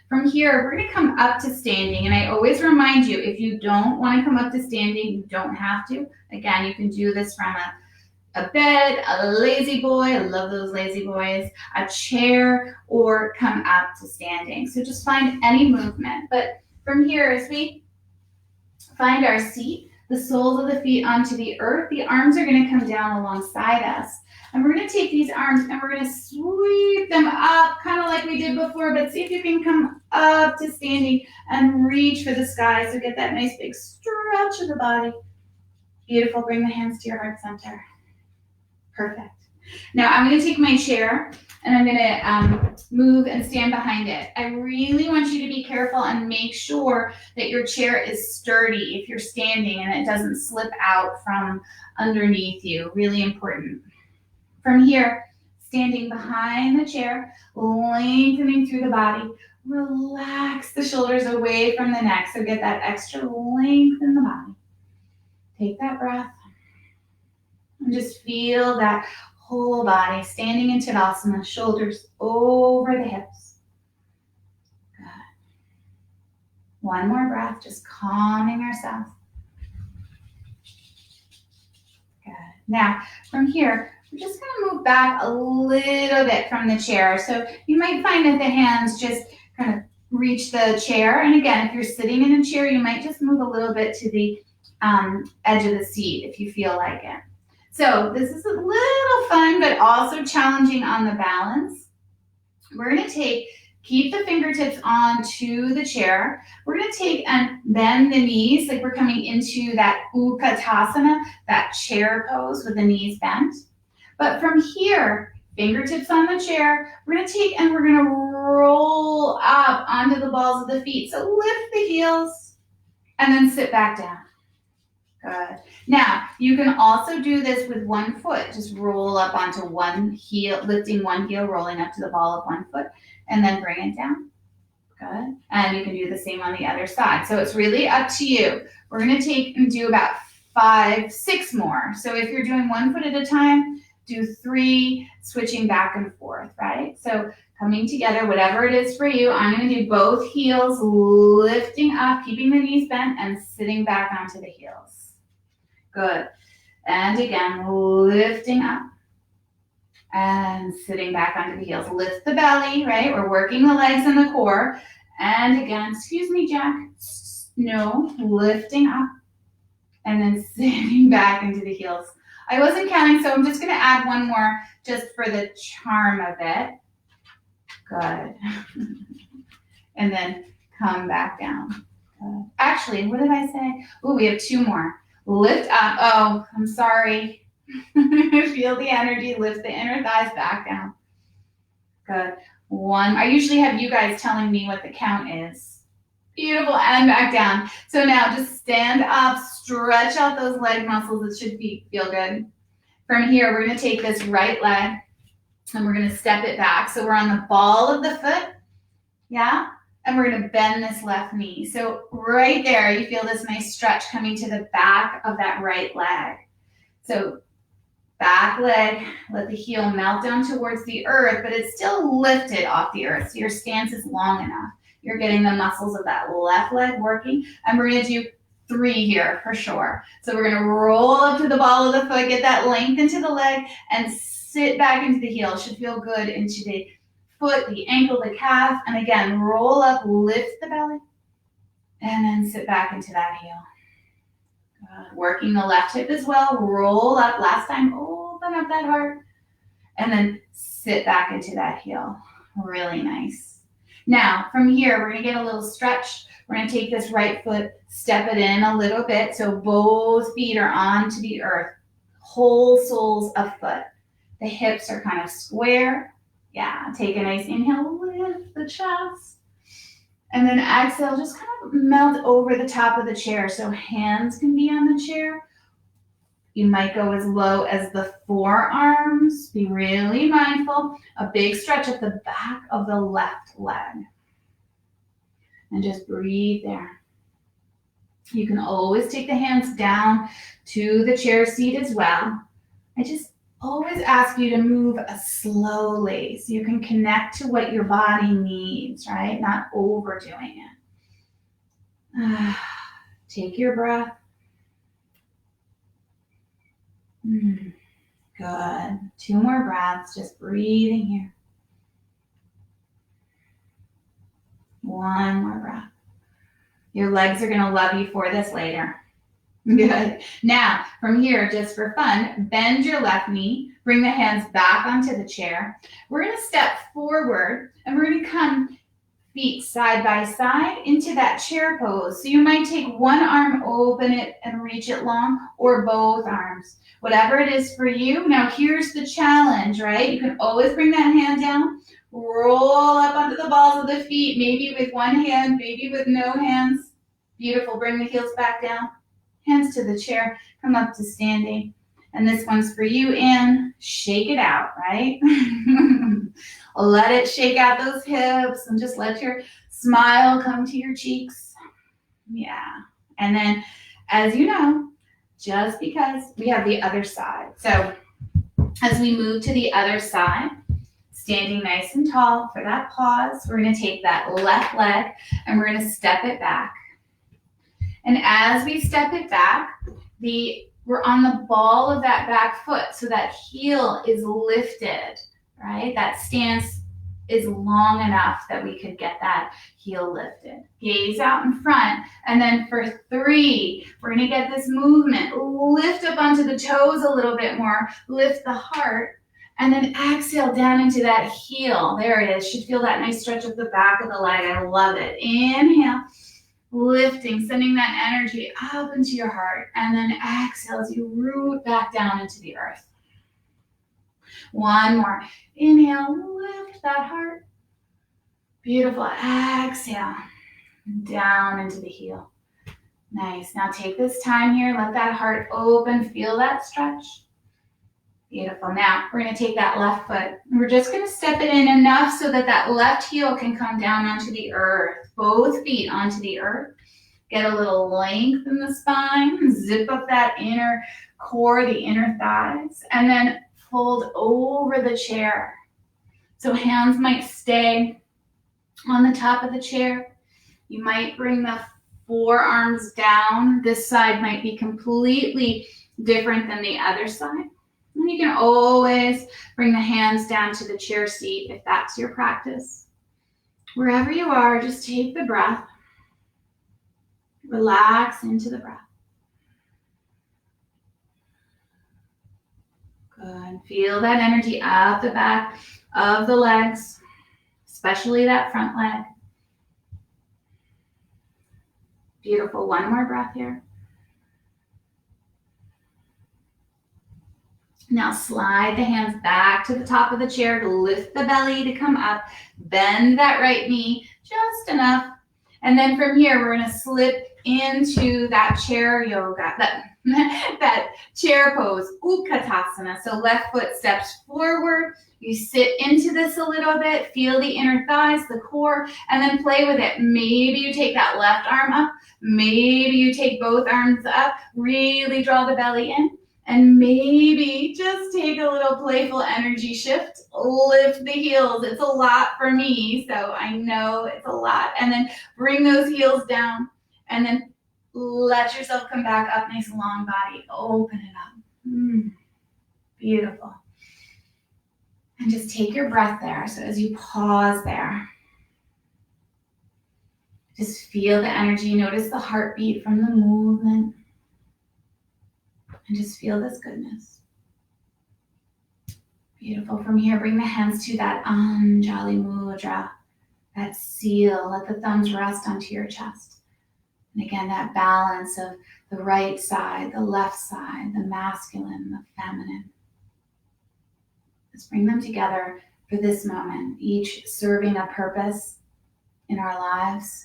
From here, we're going to come up to standing. And I always remind you, if you don't want to come up to standing, you don't have to. Again, you can do this from a bed, a lazy boy, I love those lazy boys, a chair, or come up to standing. So just find any movement. But from here, as we find our seat, the soles of the feet onto the earth, the arms are going to come down alongside us. And we're going to take these arms and we're going to sweep them up, kind of like we did before, but see if you can come up to standing and reach for the sky. So get that nice big stretch of the body. Beautiful. Bring the hands to your heart center. Perfect. Now I'm going to take my chair and I'm going to move and stand behind it. I really want you to be careful and make sure that your chair is sturdy if you're standing and it doesn't slip out from underneath you. Really important. From here, standing behind the chair, lengthening through the body, relax the shoulders away from the neck. So get that extra length in the body. Take that breath. And just feel that whole body standing in Tadasana, shoulders over the hips. Good. One more breath, just calming ourselves. Good. Now, from here, we're just going to move back a little bit from the chair. So you might find that the hands just kind of reach the chair. And again, if you're sitting in a chair, you might just move a little bit to the edge of the seat if you feel like it. So this is a little fun, but also challenging on the balance. We're going to keep the fingertips onto the chair. We're going to take and bend the knees like we're coming into that Utkatasana, that chair pose with the knees bent. But from here, fingertips on the chair, we're going to take and we're going to roll up onto the balls of the feet. So lift the heels and then sit back down. Good. Now, you can also do this with one foot. Just roll up onto one heel, lifting one heel, rolling up to the ball of one foot, and then bring it down. Good. And you can do the same on the other side. So it's really up to you. We're going to take and do about 5, 6 more. So if you're doing one foot at a time, do 3, switching back and forth, right? So coming together, whatever it is for you, I'm going to do both heels, lifting up, keeping the knees bent, and sitting back onto the heels. Good. And again, lifting up and sitting back onto the heels. Lift the belly, right? We're working the legs and the core. And again, excuse me, Jack. No, lifting up and then sitting back into the heels. I wasn't counting, so I'm just going to add one more just for the charm of it. Good. And then come back down. Good. Actually, what did I say? Oh, we have 2 more. Lift up. Oh, I'm sorry. Feel the energy. Lift the inner thighs back down. Good. 1. I usually have you guys telling me what the count is. Beautiful. And back down. So now just stand up. Stretch out those leg muscles. It should feel good. From here, we're going to take this right leg and we're going to step it back. So we're on the ball of the foot. Yeah. And we're going to bend this left knee. So right there, you feel this nice stretch coming to the back of that right leg. So back leg, let the heel melt down towards the earth, but it's still lifted off the earth. So your stance is long enough. You're getting the muscles of that left leg working. And we're going to do 3 here for sure. So we're going to roll up to the ball of the foot, get that length into the leg, and sit back into the heel. It should feel good into the foot, the ankle, the calf, and again, roll up, lift the belly, and then sit back into that heel. Good. Working the left hip as well. Roll up. Last time, open up that heart. And then sit back into that heel. Really nice. Now, from here, we're going to get a little stretch. We're going to take this right foot, step it in a little bit so both feet are onto the earth. Whole soles of foot. The hips are kind of square. Yeah, take a nice inhale, lift the chest. And then exhale, just kind of melt over the top of the chair so hands can be on the chair. You might go as low as the forearms. Be really mindful. A big stretch at the back of the left leg. And just breathe there. You can always take the hands down to the chair seat as well. I just always ask you to move slowly so you can connect to what your body needs, right? Not overdoing it. Take your breath. Good. 2 more breaths, just breathing here. 1 more breath. Your legs are going to love you for this later. Good. Now, from here, just for fun, bend your left knee, bring the hands back onto the chair. We're going to step forward and we're going to come feet side by side into that chair pose. So you might take one arm, open it and reach it long, or both arms. Whatever it is for you. Now here's the challenge, right? You can always bring that hand down, roll up onto the balls of the feet, maybe with one hand, maybe with no hands. Beautiful. Bring the heels back down, hands to the chair, come up to standing. And this one's for you, Anne. Shake it out, right? Let it shake out those hips and just let your smile come to your cheeks. Yeah. And then, as you know, just because we have the other side. So as we move to the other side, standing nice and tall for that pause, we're going to take that left leg and we're going to step it back. And as we step it back, we're on the ball of that back foot, so that heel is lifted, right? That stance is long enough that we could get that heel lifted. Gaze out in front, and then for 3, we're gonna get this movement. Lift up onto the toes a little bit more, lift the heart, and then exhale down into that heel. There it is. Should feel that nice stretch of the back of the leg. I love it. Inhale. Lifting, sending that energy up into your heart, and then exhale as you root back down into the earth. 1 more. Inhale, lift that heart. Beautiful. Exhale, down into the heel. Nice. Now take this time here, let that heart open, feel that stretch. Beautiful. Now we're going to take that left foot. We're just going to step it in enough so that that left heel can come down onto the earth. Both feet onto the earth. Get a little length in the spine. Zip up that inner core, the inner thighs. And then fold over the chair. So hands might stay on the top of the chair. You might bring the forearms down. This side might be completely different than the other side. And you can always bring the hands down to the chair seat if that's your practice. Wherever you are, just take the breath. Relax into the breath. Good. Feel that energy up the back of the legs, especially that front leg. Beautiful. 1 more breath here. Now slide the hands back to the top of the chair to lift the belly to come up. Bend that right knee just enough. And then from here, we're going to slip into that chair yoga, that chair pose, Utkatasana. So left foot steps forward. You sit into this a little bit, feel the inner thighs, the core, and then play with it. Maybe you take that left arm up. Maybe you take both arms up. Really draw the belly in. And maybe just take a little playful energy shift, lift the heels. It's a lot for me, so I know it's a lot. And then bring those heels down and then let yourself come back up. Nice long body, open it up. Beautiful. And just take your breath there. So as you pause there, just feel the energy. Notice the heartbeat from the movement. And just feel this goodness. Beautiful. From here, bring the hands to that Anjali Mudra, that seal. Let the thumbs rest onto your chest. And again, that balance of the right side, the left side, the masculine, the feminine. Let's bring them together for this moment, each serving a purpose in our lives.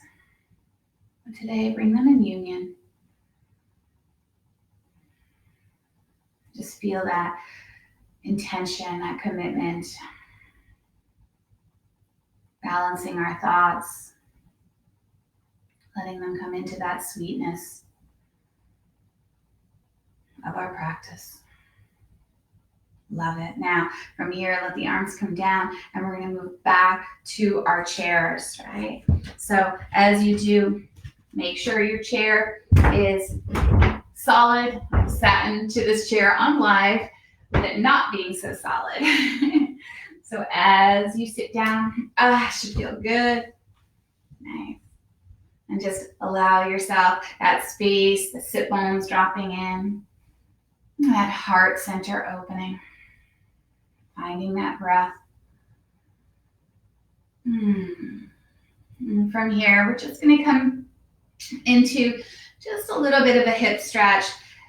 But today, bring them in union. Just feel that intention, that commitment, balancing our thoughts, letting them come into that sweetness of our practice. Love it. Now, from here, let the arms come down and we're going to move back to our chairs, right? So as you do, make sure your chair is solid. I sat into this chair on live with it not being so solid. So as you sit down, it should feel good. Nice. And just allow yourself that space, the sit bones dropping in, that heart center opening, finding that breath. And from here, we're just going to come into just a little bit of a hip stretch.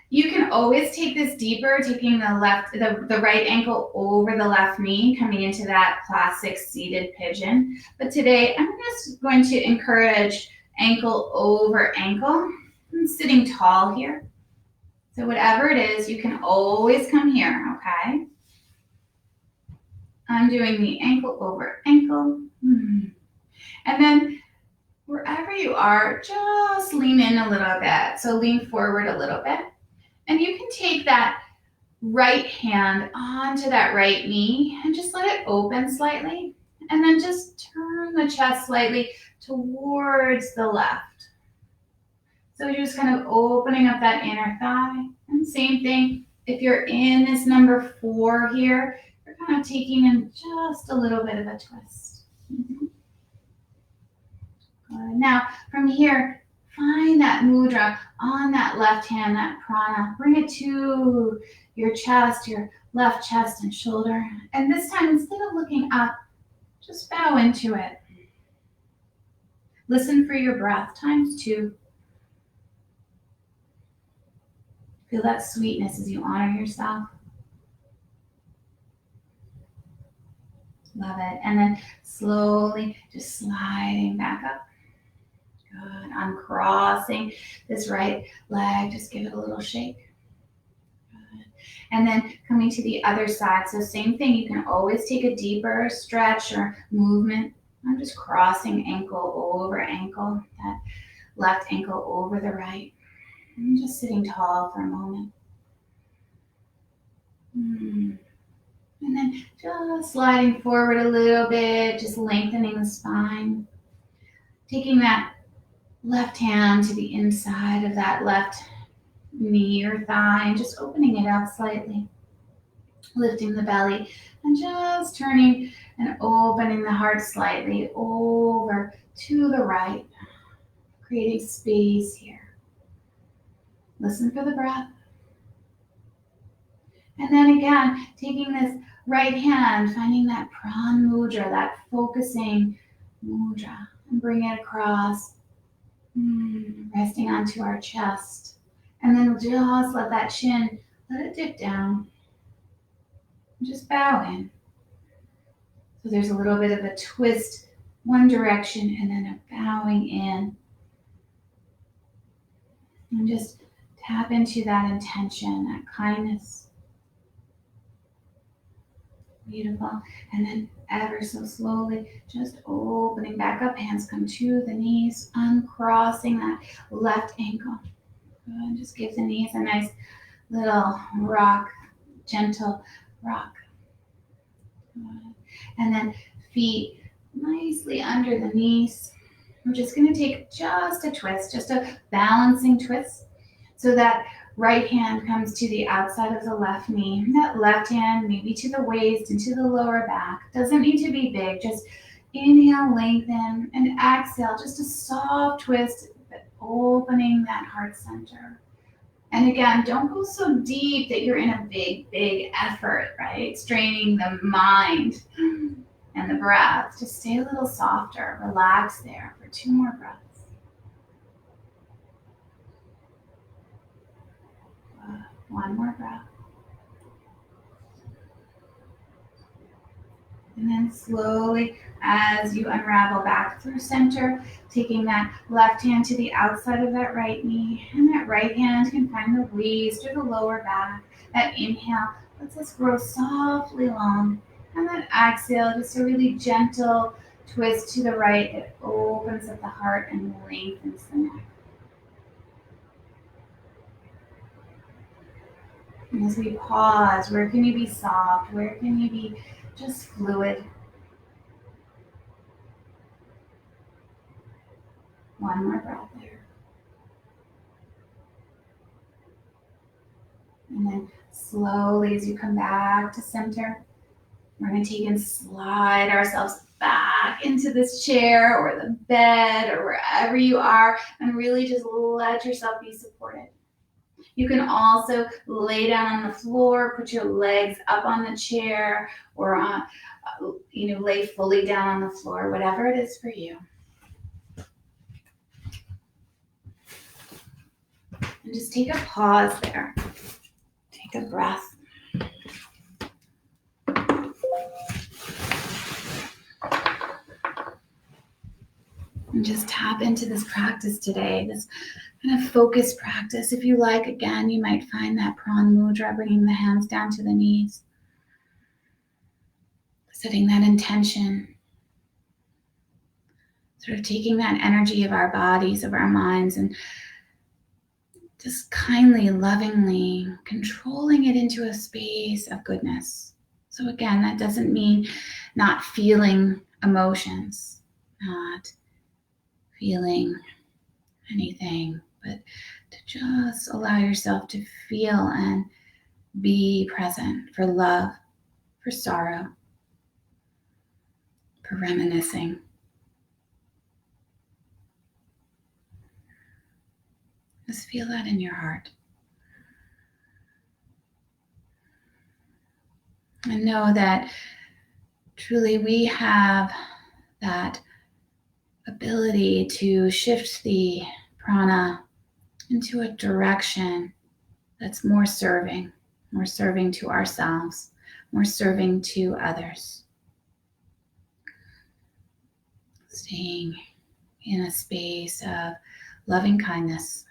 You can always take this deeper, taking the right ankle over the left knee, coming into that classic seated pigeon. But today, I'm just going to encourage ankle over ankle. I'm sitting tall here. So whatever it is, you can always come here, okay? I'm doing the ankle over ankle. And then wherever you are, just lean in a little bit. So lean forward a little bit. And you can take that right hand onto that right knee and just let it open slightly. And then just turn the chest slightly towards the left. So you're just kind of opening up that inner thigh. And same thing, if you're in this number 4 here, you're kind of taking in just a little bit of a twist. Good. Now, from here, find that mudra on that left hand, that prana. Bring it to your chest, your left chest and shoulder. And this time, instead of looking up, just bow into it. Listen for your breath, ×2. Feel that sweetness as you honor yourself. Love it. And then slowly just sliding back up. Good. Uncrossing this right leg. Just give it a little shake. Good. And then coming to the other side. So same thing. You can always take a deeper stretch or movement. I'm just crossing ankle over ankle. That left ankle over the right. I'm just sitting tall for a moment. And then just sliding forward a little bit, just lengthening the spine. Taking that left hand to the inside of that left knee or thigh and just opening it up slightly. Lifting the belly and just turning and opening the heart slightly over to the right. Creating space here. Listen for the breath. And then again, taking this right hand, finding that prana mudra, that focusing mudra, and bring it across, resting onto our chest. And then just let that chin, let it dip down. Just bow in. So there's a little bit of a twist one direction and then a bowing in. And just tap into that intention, that kindness. Beautiful. And then ever so slowly, just opening back up. Hands come to the knees, uncrossing that left ankle. Good. Just give the knees a nice little rock, gentle rock. Good. And then feet nicely under the knees. We're just going to take just a twist, just a balancing twist. So that right hand comes to the outside of the left knee. That left hand maybe to the waist and to the lower back. Doesn't need to be big. Just inhale, lengthen, and exhale. Just a soft twist, but opening that heart center. And again, don't go so deep that you're in a big, big effort, right? Straining the mind and the breath. Just stay a little softer. Relax there for 2 more breaths. One more breath. And then slowly, as you unravel back through center, taking that left hand to the outside of that right knee, and that right hand can find the waist or the lower back. That inhale lets us grow softly long. And that exhale, just a really gentle twist to the right that opens up the heart and lengthens the neck. And as we pause, where can you be soft? Where can you be just fluid? One more breath there. And then slowly, as you come back to center, we're going to take and slide ourselves back into this chair or the bed or wherever you are, and really just let yourself be supported. You can also lay down on the floor, put your legs up on the chair, or lay fully down on the floor, whatever it is for you. And just take a pause there. Take a breath. And just tap into this practice today, this kind of focused practice. If you like, again, you might find that Pran Mudra, bringing the hands down to the knees. Setting that intention. Sort of taking that energy of our bodies, of our minds, and just kindly, lovingly controlling it into a space of goodness. So again, that doesn't mean not feeling emotions, not feeling anything, but to just allow yourself to feel and be present for love, for sorrow, for reminiscing. Just feel that in your heart. And know that truly we have that ability to shift the prana into a direction that's more serving to ourselves, more serving to others. Staying in a space of loving kindness.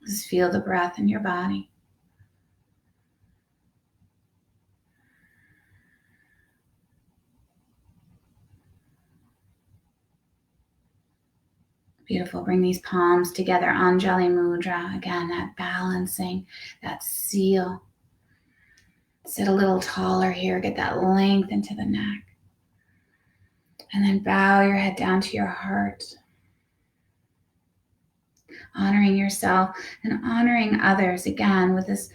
Just feel the breath in your body. Beautiful. Bring these palms together, Anjali Mudra. Again, that balancing, that seal. Sit a little taller here. Get that length into the neck. And then bow your head down to your heart. Honoring yourself and honoring others, again, with this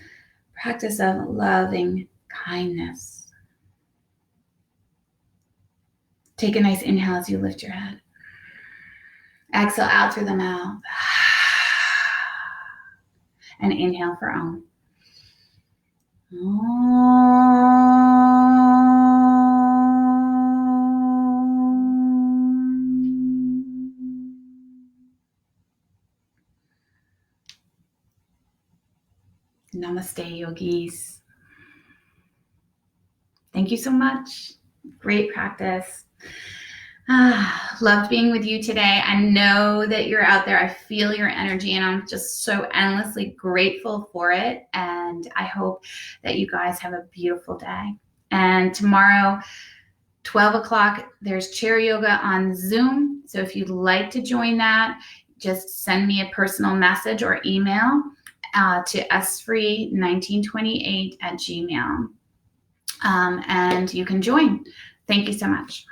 practice of loving kindness. Take a nice inhale as you lift your head. Exhale out through the mouth. And inhale for Om. Namaste, yogis. Thank you so much. Great practice. Loved being with you today. I know that you're out there. I feel your energy and I'm just so endlessly grateful for it. And I hope that you guys have a beautiful day. And tomorrow, 12 o'clock, there's chair yoga on Zoom. So if you'd like to join that, just send me a personal message or email to sfree1928@gmail.com. And you can join. Thank you so much.